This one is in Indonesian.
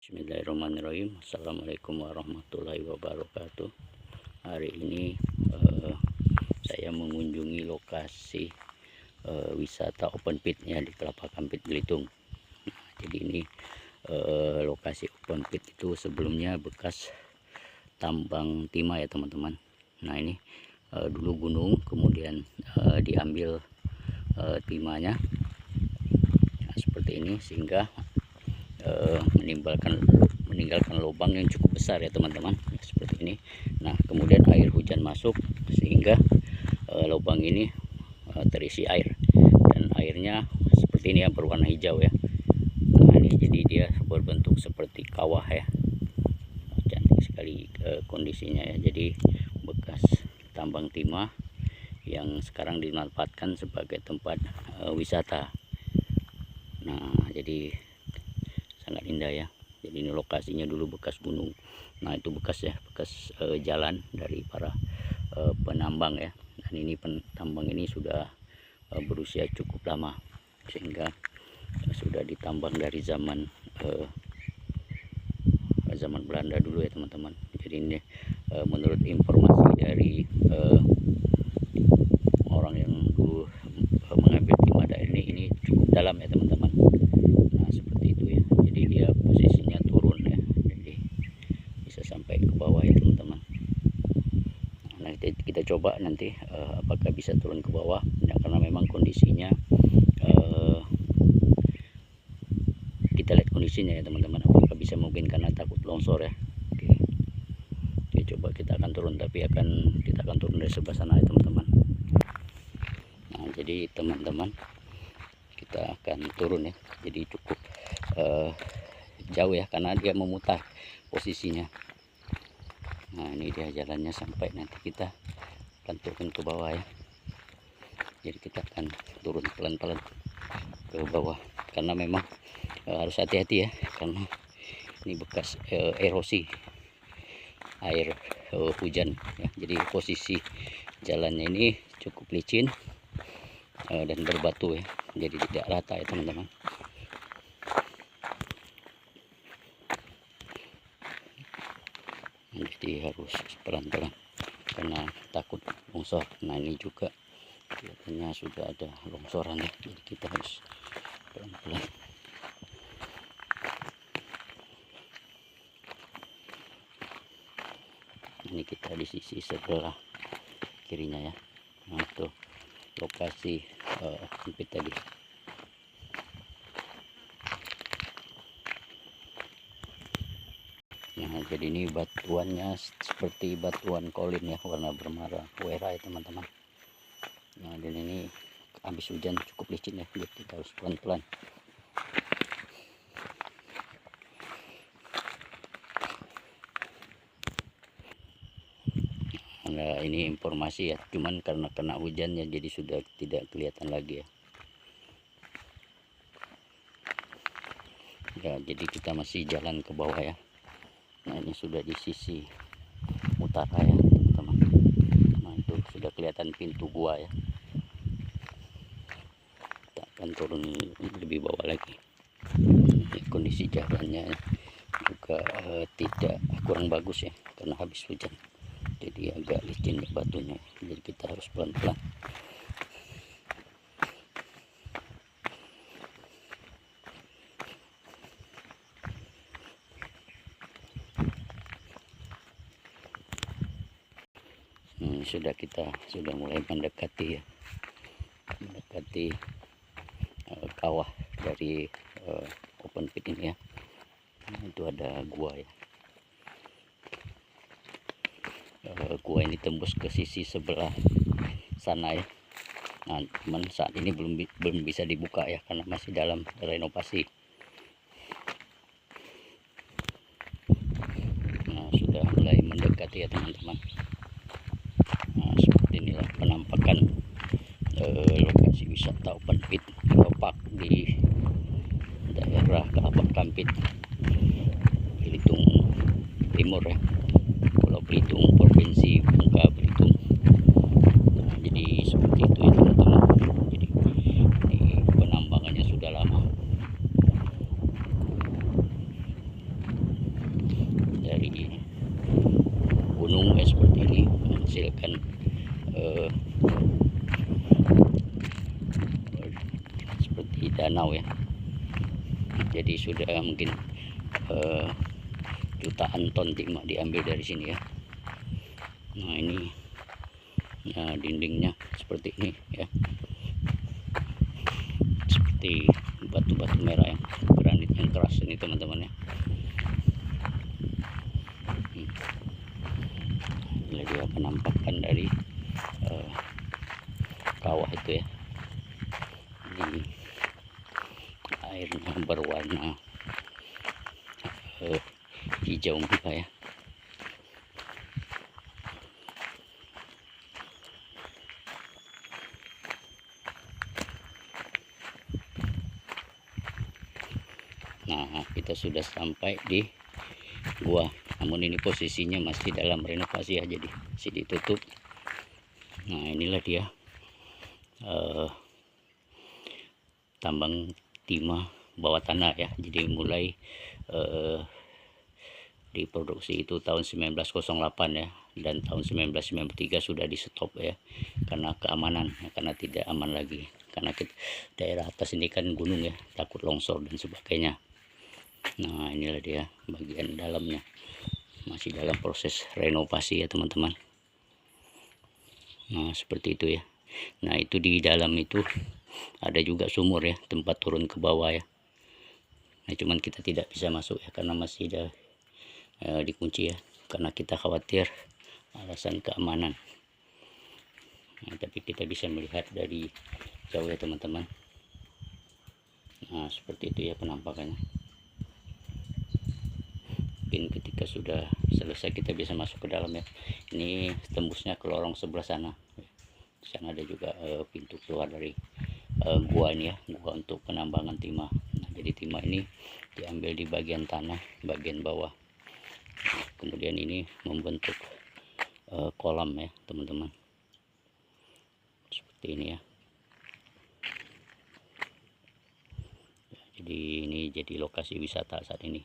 Bismillahirrahmanirrahim. Assalamualaikum warahmatullahi wabarakatuh. Hari ini saya mengunjungi lokasi wisata open pitnya di Kelapa Kampit Belitung. Jadi ini lokasi open pit itu sebelumnya bekas tambang timah ya teman-teman. Nah ini dulu gunung, kemudian diambil timahnya seperti ini, sehingga meninggalkan lubang yang cukup besar ya teman-teman, seperti ini. Nah kemudian air hujan masuk sehingga lubang ini terisi air, dan airnya seperti ini ya, berwarna hijau ya. Nah ini jadi dia berbentuk seperti kawah ya, cantik sekali kondisinya ya. Jadi bekas tambang timah yang sekarang dimanfaatkan sebagai tempat wisata. Nah jadi sangat indah ya. Jadi ini lokasinya dulu bekas gunung. Nah itu bekas ya, bekas jalan dari para penambang ya. Dan ini penambang ini sudah berusia cukup lama, sehingga sudah ditambang dari zaman Belanda dulu ya teman-teman. Jadi ini menurut informasi dari orang yang dulu mengambil timah daerah ini cukup dalam ya teman-teman. Nah seperti itu ya. Jadi dia posisinya turun ya, jadi bisa sampai ke bawah ya teman-teman. Nah kita coba nanti apakah bisa turun ke bawah ya, karena memang kondisinya kita lihat kondisinya ya teman-teman, apakah bisa, mungkin karena takut longsor ya. Oke, coba kita akan turun, tapi kita akan turun dari sebelah sana ya teman-teman. Nah jadi teman-teman, kita akan turun ya. Jadi cukup jauh ya, karena dia memutar posisinya. Nah ini dia jalannya, sampai nanti kita akan turun ke bawah ya. Jadi kita akan turun pelan-pelan ke bawah, karena memang harus hati-hati ya, karena ini bekas erosi air hujan ya. Jadi posisi jalannya ini cukup licin dan berbatu ya, jadi tidak rata ya teman-teman. Jadi harus pelan-pelan karena takut longsor. Nah ini juga kelihatannya sudah ada longsoran ya, jadi kita harus pelan-pelan. Ini kita di sisi sebelah kirinya ya. Nah itu lokasi sempit tadi. Nah jadi ini batuannya seperti batuan kolin ya, warna bermerah merah ya teman-teman. Nah dan ini habis hujan cukup licin ya, jadi kita harus pelan-pelan. Nah ini informasi ya, cuman karena kena hujan ya, jadi sudah tidak kelihatan lagi ya. Ya jadi kita masih jalan ke bawah ya. Nah ini sudah di sisi utara ya teman-teman. Nah itu sudah kelihatan pintu gua ya. Kita akan turun lebih bawah lagi. Ini kondisi jalannya juga tidak kurang bagus ya, karena habis hujan. Jadi agak licin ya batunya, jadi kita harus pelan-pelan. Sudah mulai mendekati ya, kawah dari open pit ini ya. Nah, itu ada gua ya. Gua ini tembus ke sisi sebelah sana ya. Nah cuman saat ini belum bisa dibuka ya, karena masih dalam renovasi. Nah sudah mulai mendekati ya teman-teman. Nah seperti inilah penampakan lokasi wisata open pit geopark di daerah Kelapa Kampit Belitung Timur ya, Pulau Belitung, Provinsi Bangka Belitung. Nah jadi seperti itu ya teman-teman. Jadi ini penambangannya sudah lama. gunung ya seperti ini, menghasilkan seperti danau ya. Jadi sudah mungkin jutaan ton timah diambil dari sini ya. Nah ini ya, dindingnya seperti ini ya, seperti batu-batu merah yang granit yang keras ini teman-teman ya. Ini dia penampakan dari kawah itu ya. Ini airnya berwarna hijau muda ya. Nah, kita sudah sampai di gua, namun ini posisinya masih dalam renovasi ya, jadi masih ditutup. Nah inilah dia tambang timah bawah tanah ya. Jadi mulai diproduksi itu tahun 1908 ya, dan tahun 1993 sudah di stop ya, karena keamanan ya, karena tidak aman lagi, karena daerah atas ini kan gunung ya, takut longsor dan sebagainya. Nah inilah dia bagian dalamnya, masih dalam proses renovasi ya teman-teman. Nah seperti itu ya. Nah itu di dalam itu ada juga sumur ya, tempat turun ke bawah ya. Nah cuman kita tidak bisa masuk ya, karena masih ada dikunci ya, karena kita khawatir alasan keamanan. Nah, tapi kita bisa melihat dari jauh ya teman-teman. Nah seperti itu ya penampakannya. Mungkin ketika sudah selesai kita bisa masuk ke dalam ya. Ini tembusnya ke lorong sebelah sana. Di sana ada juga pintu keluar dari gua ini ya, gua untuk penambangan timah. Nah, jadi timah ini diambil di bagian tanah bagian bawah. Kemudian ini membentuk kolam ya teman-teman, seperti ini ya. Jadi ini jadi lokasi wisata saat ini.